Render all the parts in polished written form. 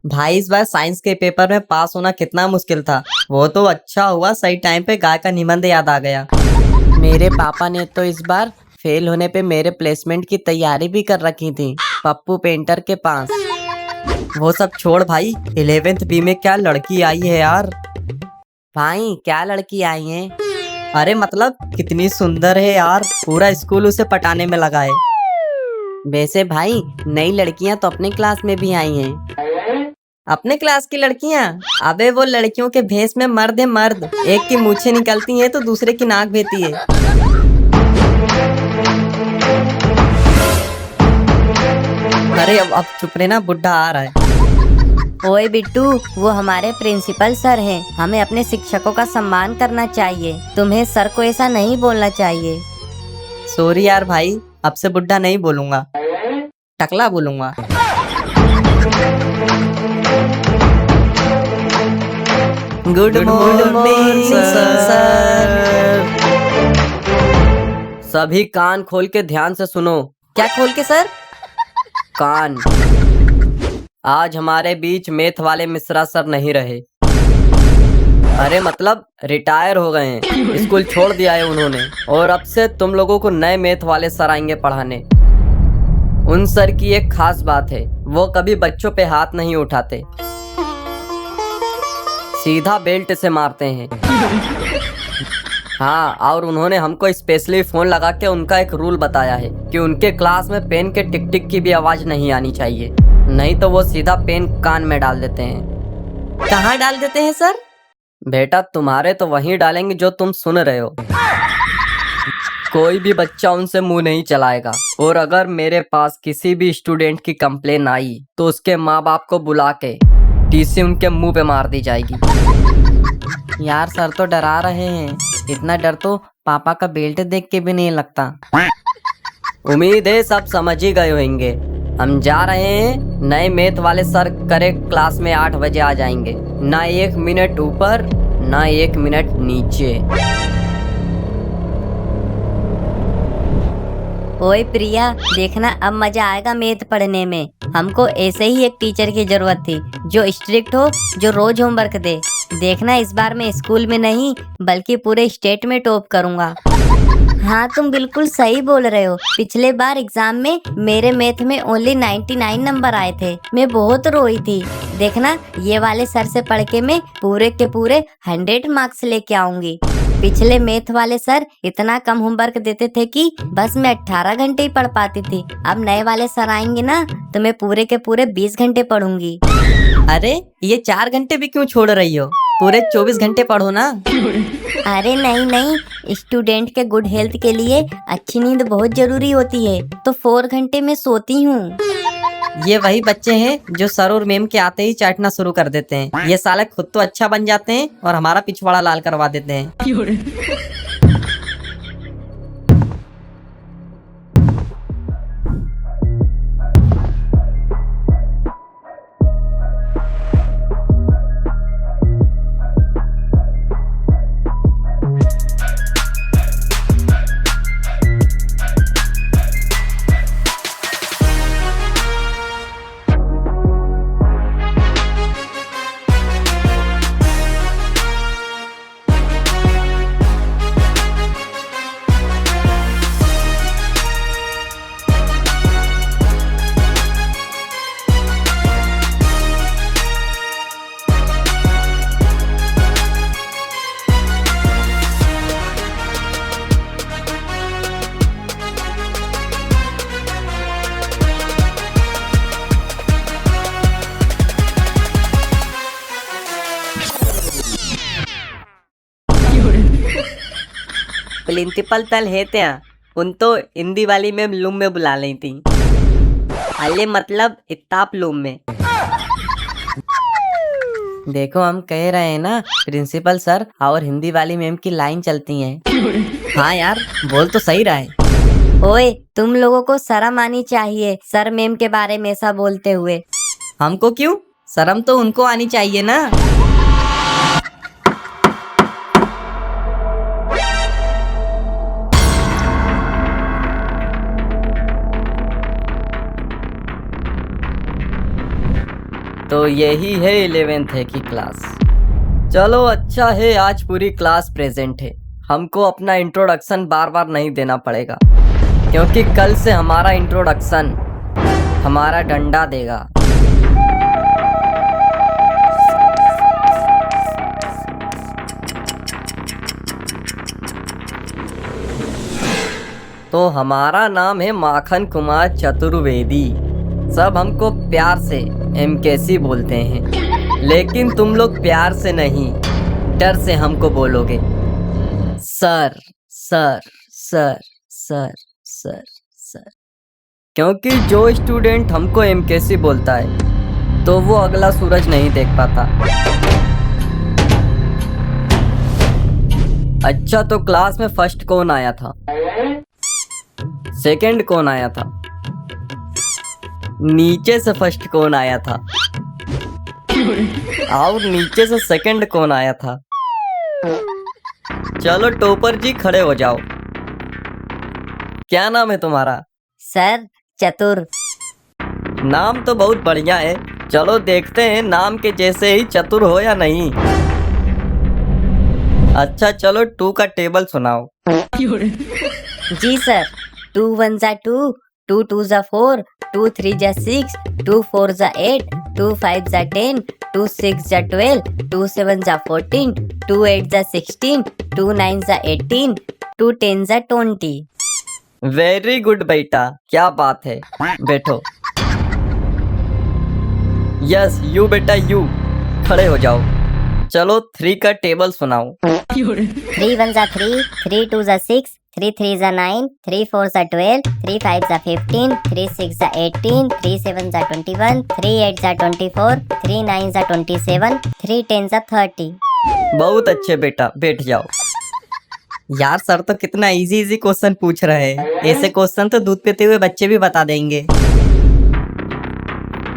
भाई इस बार साइंस के पेपर में पास होना कितना मुश्किल था। वो तो अच्छा हुआ सही टाइम पे गाय का निबंध याद आ गया। मेरे पापा ने तो इस बार फेल होने पे मेरे प्लेसमेंट की तैयारी भी कर रखी थी, पप्पू पेंटर के पास। वो सब छोड़ भाई, 11th बी में क्या लड़की आई है यार। भाई क्या लड़की आई है? अरे मतलब कितनी सुंदर है यार, पूरा स्कूल उसे पटाने में लगा है। वैसे भाई नई लड़कियां तो अपने क्लास में भी आई हैं। अपने क्लास की लड़कियां? अबे वो लड़कियों के भेष में मर्द है मर्द, एक की मूछें निकलती हैं तो दूसरे की नाक बहती है। अरे अब चुप रहे ना, बुड्ढा आ रहा है। ओए बिट्टू, वो हमारे प्रिंसिपल सर हैं। हमें अपने शिक्षकों का सम्मान करना चाहिए। तुम्हें सर को ऐसा नहीं बोलना चाहिए। सॉरी यार भाई, अब से बुड्ढा नहीं बोलूंगा, टकला बोलूंगा। Good morning sir. सभी कान खोल के ध्यान से सुनो। क्या खोल के सर? कान। आज हमारे बीच मैथ वाले मिश्रा सर नहीं रहे। अरे मतलब रिटायर हो गए हैं, स्कूल छोड़ दिया है उन्होंने, और अब से तुम लोगों को नए मैथ वाले सर आएंगे पढ़ाने। उन सर की एक खास बात है, वो कभी बच्चों पे हाथ नहीं उठाते, सीधा बेल्ट से मारते हैं। हाँ, और उन्होंने हमको स्पेशली फोन लगा के उनका एक रूल बताया है कि उनके क्लास में पेन के टिक टिक की भी आवाज नहीं आनी चाहिए, नहीं तो वो सीधा पेन कान में डाल देते हैं। कहाँ डाल देते हैं सर? बेटा तुम्हारे तो वहीं डालेंगे जो तुम सुन रहे हो। कोई भी बच्चा उनसे मुंह नहीं चलाएगा, और अगर मेरे पास किसी भी स्टूडेंट की कंप्लेन आई तो उसके माँ बाप को बुला के टीसी उनके मुंह पे मार दी जाएगी। यार सर तो डरा रहे हैं, इतना डर तो पापा का बेल्ट देख के भी नहीं लगता। उम्मीद है सब समझ ही गए होंगे। हम जा रहे हैं, नए मैथ वाले सर करेक्ट क्लास में 8 बजे आ जाएंगे, ना 1 मिनट ऊपर ना 1 मिनट नीचे। ओए प्रिया, देखना अब मजा आएगा मैथ पढ़ने में। हमको ऐसे ही एक टीचर की जरूरत थी, जो स्ट्रिक्ट हो, जो रोज होमवर्क दे। देखना इस बार मैं स्कूल में नहीं बल्कि पूरे स्टेट में टॉप करूँगा। हाँ, तुम बिल्कुल सही बोल रहे हो। पिछले बार एग्जाम में मेरे मैथ में ओनली 99 नंबर आए थे। मैं बहुत रोई थी। देखना ये वाले सर से पढ़ के मैं पूरे के पूरे 100 मार्क्स लेके आऊंगी। पिछले मैथ वाले सर इतना कम होमवर्क देते थे कि बस मैं 18 घंटे ही पढ़ पाती थी। अब नए वाले सर आएंगे ना तो मैं पूरे के पूरे 20 घंटे पढ़ूंगी। अरे ये 4 घंटे भी क्यों छोड़ रही हो? पूरे 24 घंटे पढ़ो ना। अरे नहीं नहीं, स्टूडेंट के गुड हेल्थ के लिए अच्छी नींद बहुत जरूरी होती है, तो 4 घंटे में सोती हूँ। ये वही बच्चे हैं जो सर और मैम के आते ही चाटना शुरू कर देते हैं। ये साले खुद तो अच्छा बन जाते हैं और हमारा पिछवाड़ा लाल करवा देते हैं। प्रिंसिपल तल है त्या, उन तो हिंदी वाली में लूम में बुला ली थी। अले मतलब इताप लूम में। देखो हम कह रहे हैं ना, प्रिंसिपल सर और हिंदी वाली मैम की लाइन चलती है। हाँ यार, बोल तो सही रहा है। ओए, तुम लोगों को शर्म आनी चाहिए सर मैम के बारे में ऐसा बोलते हुए। हमको क्यों? शर्म तो उनको आनी चाहिए ना। तो यही है 11th है की क्लास। चलो अच्छा है आज पूरी क्लास प्रेजेंट है, हमको अपना इंट्रोडक्शन बार बार नहीं देना पड़ेगा, क्योंकि कल से हमारा इंट्रोडक्शन हमारा डंडा देगा। तो हमारा नाम है माखन कुमार चतुर्वेदी, सब हमको प्यार से MKC बोलते हैं, लेकिन तुम लोग प्यार से नहीं डर से हमको बोलोगे sir sir sir sir sir sir, क्योंकि जो स्टूडेंट हमको MKC बोलता है तो वो अगला सूरज नहीं देख पाता। अच्छा तो क्लास में फर्स्ट कौन आया था, सेकंड कौन आया था, नीचे से फर्स्ट कौन आया था, और नीचे से सेकंड कौन आया था? चलो टॉपर जी खड़े हो जाओ, क्या नाम है तुम्हारा? सर चतुर। नाम तो बहुत बढ़िया है, चलो देखते हैं नाम के जैसे ही चतुर हो या नहीं। अच्छा चलो 2 का टेबल सुनाओ। जी सर, 2 1 जा 2, 2 2 जा 4, 2 3 जा 6, 2 4 जा 8, 2 5 जा 10, 2 6 जा 12, 2 7 जा 14, 2 8 जा 16, 2 9 जा 18, 2 10 जा 20। वेरी गुड बेटा, क्या बात है, बैठो। यस यू बेटा यू, खड़े हो जाओ। चलो 3 का टेबल सुनाओ। 3 1 जा 3, 3 2 जा 6, 3 3 जा 9, 3 4 जा 12, 3 5 जा 15, 3 6 जा 18, 3 7 जा 21, 3 8 जा 24, 3 9 जा 27, 3 10 जा 30। बहुत अच्छे बेटा, बैठ जाओ। यार सर तो कितना इजी इजी क्वेश्चन पूछ रहे हैं, ऐसे क्वेश्चन तो दूध पीते हुए बच्चे भी बता देंगे।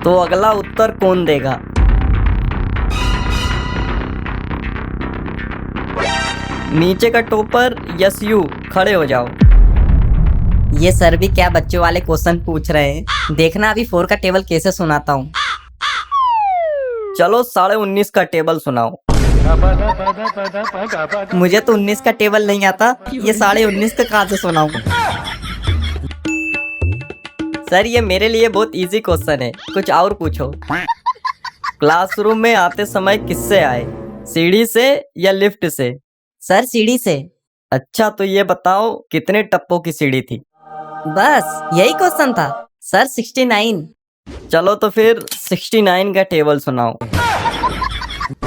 तो अगला उत्तर कौन देगा? नीचे का टॉपर यस यू, खड़े हो जाओ। ये सर भी क्या बच्चों वाले क्वेश्चन पूछ रहे हैं, देखना अभी 4 का टेबल कैसे सुनाता हूँ। चलो 19.5 का टेबल सुनाओ। मुझे तो 19 का टेबल नहीं आता, ये 19.5 का कहाँ से सुनाऊं? सर ये मेरे लिए बहुत इजी क्वेश्चन है, कुछ और पूछो। क्लासरूम में आते समय किससे आए, सीढ़ी से या लिफ्ट से? सर सीढ़ी से। अच्छा तो ये बताओ कितने टप्पों की सीढ़ी थी? बस यही क्वेश्चन था सर, 69। चलो तो फिर 69 का टेबल सुनाओ।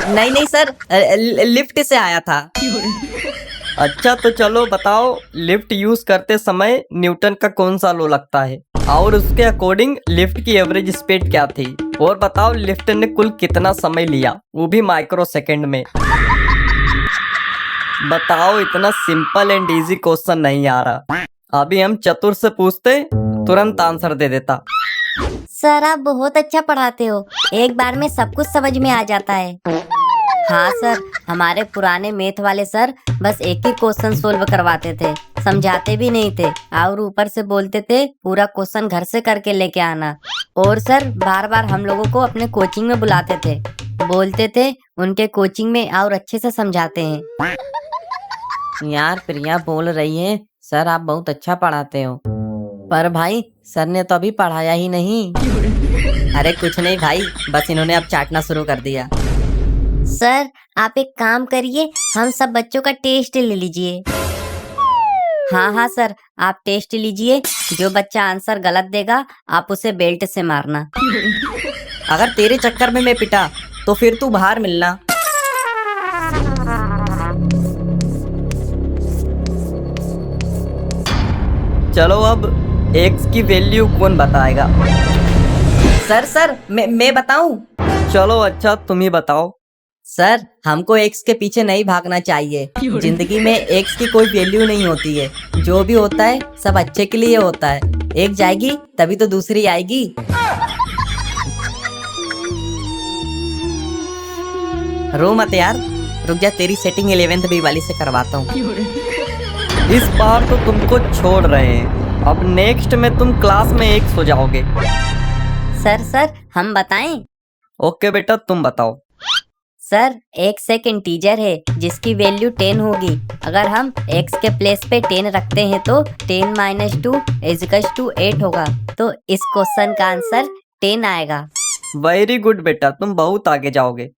नहीं नहीं सर, लिफ्ट से आया था। अच्छा तो चलो बताओ लिफ्ट यूज करते समय न्यूटन का कौन सा लॉ लगता है, और उसके अकॉर्डिंग लिफ्ट की एवरेज स्पीड क्या थी? और बताओ लिफ्ट ने कुल कितना समय लिया, वो भी माइक्रो सेकेंड में? बताओ, इतना सिंपल एंड इजी क्वेश्चन नहीं आ रहा। अभी हम चतुर से पूछते, तुरंत आंसर दे देता। सर आप बहुत अच्छा पढ़ाते हो, एक बार में सब कुछ समझ में आ जाता है। हाँ सर, हमारे पुराने मैथ वाले सर बस एक ही क्वेश्चन सोल्व करवाते थे, समझाते भी नहीं थे, और ऊपर से बोलते थे पूरा क्वेश्चन घर से करके लेके आना। और सर बार बार हम लोगों को अपने कोचिंग में बुलाते थे, बोलते थे उनके कोचिंग में और अच्छे से समझाते हैं। यार प्रिया बोल रही है सर आप बहुत अच्छा पढ़ाते हो, पर भाई सर ने तो अभी पढ़ाया ही नहीं। अरे कुछ नहीं भाई, बस इन्होंने अब चाटना शुरू कर दिया। सर आप एक काम करिए, हम सब बच्चों का टेस्ट ले लीजिए। हाँ हाँ सर, आप टेस्ट लीजिए, जो बच्चा आंसर गलत देगा आप उसे बेल्ट से मारना। अगर तेरे चक्कर में मैं पिटा तो फिर तू बाहर मिलना। चलो अब x की वैल्यू कौन बताएगा? सर मैं बताऊं? चलो अच्छा तुम ही बताओ। सर हमको एक्स के पीछे नहीं भागना चाहिए, जिंदगी में एक्स की कोई वैल्यू नहीं होती है, जो भी होता है सब अच्छे के लिए होता है। एक जाएगी तभी तो दूसरी आएगी। रो मत यार, रुक जा, तेरी सेटिंग 11th बी वाली से करवाता हूँ। इस बार तो तुमको छोड़ रहे हैं, अब नेक्स्ट में तुम क्लास में 1 हो जाओगे। सर हम बताएं? ओके बेटा, तुम बताओ। सर x एक इंटीजर है जिसकी वैल्यू 10 होगी। अगर हम x के प्लेस पे 10 रखते हैं तो 10 - 2 = 8 होगा। तो इस क्वेश्चन का आंसर 10 आएगा। वेरी गुड बेटा, तुम बहुत आगे जाओगे।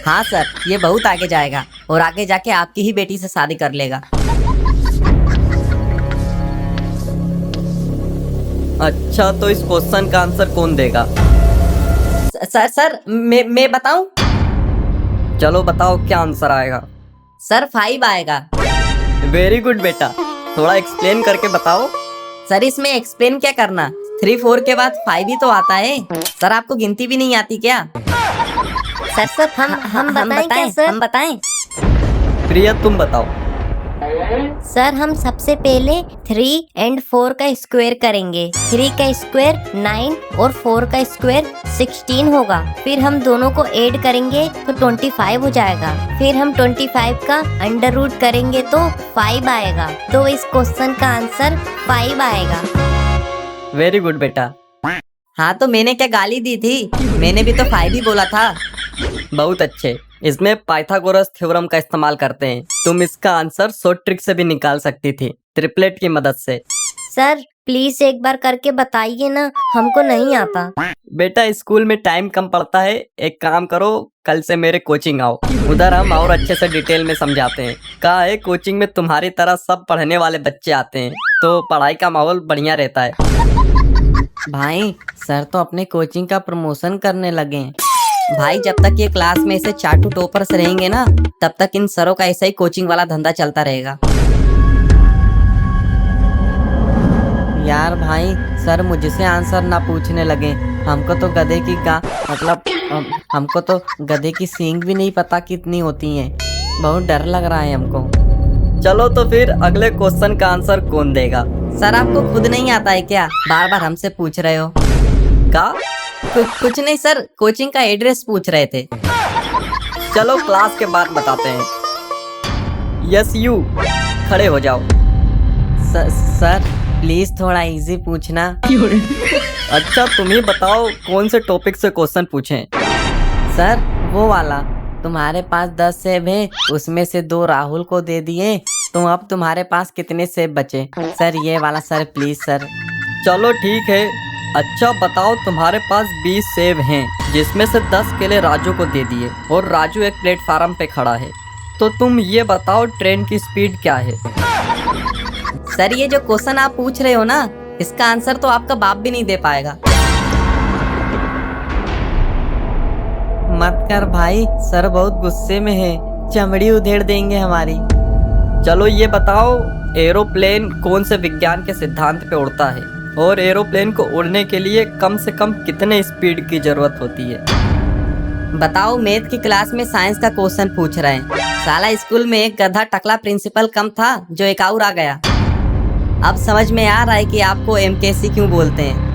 हाँ सर, ये बहुत आगे जाएगा और आगे जाके आपकी ही बेटी से शादी कर लेगा। अच्छा, तो इस क्वेश्चन का आंसर कौन देगा? सर मैं बताऊं? चलो बताओ, क्या आंसर आएगा? सर 5 आएगा। वेरी गुड बेटा, थोड़ा एक्सप्लेन करके बताओ। सर इसमें एक्सप्लेन क्या करना, 3 4 के बाद 5 ही तो आता है। सर आपको गिनती भी नहीं आती क्या? सर हम बताएं क्या सर? हम बताएं। प्रिया तुम बताओ। सर हम सबसे पहले 3 और 4 का स्क्वायर करेंगे। 3 का स्क्वायर 9 और 4 का स्क्वायर 16 होगा। फिर हम दोनों को ऐड करेंगे तो 25 हो जाएगा। फिर हम 25 का अंडर रूट करेंगे तो 5 आएगा। तो इस क्वेश्चन का आंसर 5 आएगा। वेरी गुड बेटा। हाँ तो मैंने क्या गाली दी थी? मैंने भी तो 5 ही बोला था। बहुत अच्छे। इसमें पाइथागोरस थ्योरम का इस्तेमाल करते हैं। तुम इसका आंसर शॉर्ट ट्रिक से भी निकाल सकती थी, ट्रिपलेट की मदद से। सर प्लीज एक बार करके बताइए ना, हमको नहीं आता। बेटा स्कूल में टाइम कम पड़ता है, एक काम करो, कल से मेरे कोचिंग आओ, उधर हम और अच्छे से डिटेल में समझाते हैं। कहा है कोचिंग में तुम्हारी तरह सब पढ़ने वाले बच्चे आते हैं तो पढ़ाई का माहौल बढ़िया रहता है। भाई सर तो अपने कोचिंग का प्रमोशन करने लगे हैं। भाई जब तक ये क्लास में ऐसे चाटू टॉपर्स रहेंगे ना, तब तक इन सरों का ऐसा ही कोचिंग वाला धंधा चलता रहेगा। यार भाई सर मुझसे आंसर ना पूछने लगे। हमको तो गधे की हमको तो गधे की सींग भी नहीं पता कितनी होती हैं। बहुत डर लग रहा है हमको। चलो तो फिर अगले क्वेश्चन का आंसर कौन देगा? सर आपको खुद नहीं आता है क्या? बार बार हमसे पूछ रहे हो। का? कुछ नहीं सर, कोचिंग का एड्रेस पूछ रहे थे। चलो क्लास के बाद बताते हैं। यस यू, खड़े हो जाओ। सर प्लीज थोड़ा इजी पूछना। अच्छा तुम ही बताओ कौन से टॉपिक से क्वेश्चन पूछें? सर वो वाला, तुम्हारे पास 10 सेब है, उसमें से 2 राहुल को दे दिए, तो अब तुम्हारे पास कितने सेब बचे? सर ये वाला सर, प्लीज सर। चलो ठीक है। अच्छा बताओ, तुम्हारे पास 20 सेब हैं, जिसमें से 10 केले राजू को दे दिए और राजू एक प्लेटफार्म पे खड़ा है, तो तुम ये बताओ ट्रेन की स्पीड क्या है? सर ये जो क्वेश्चन आप पूछ रहे हो ना, इसका आंसर तो आपका बाप भी नहीं दे पाएगा। मत कर भाई, सर बहुत गुस्से में है, चमड़ी उधेड़ देंगे हमारी। चलो ये बताओ, एरोप्लेन कौन से विज्ञान के सिद्धांत पे उड़ता है और एरोप्लेन को उड़ने के लिए कम से कम कितने स्पीड की जरूरत होती है? बताओ, मैथ की क्लास में साइंस का क्वेश्चन पूछ रहे हैं। साला स्कूल में एक गधा टकला प्रिंसिपल कम था जो एक और आ गया। अब समझ में आ रहा है कि आपको एमकेसी क्यों बोलते हैं।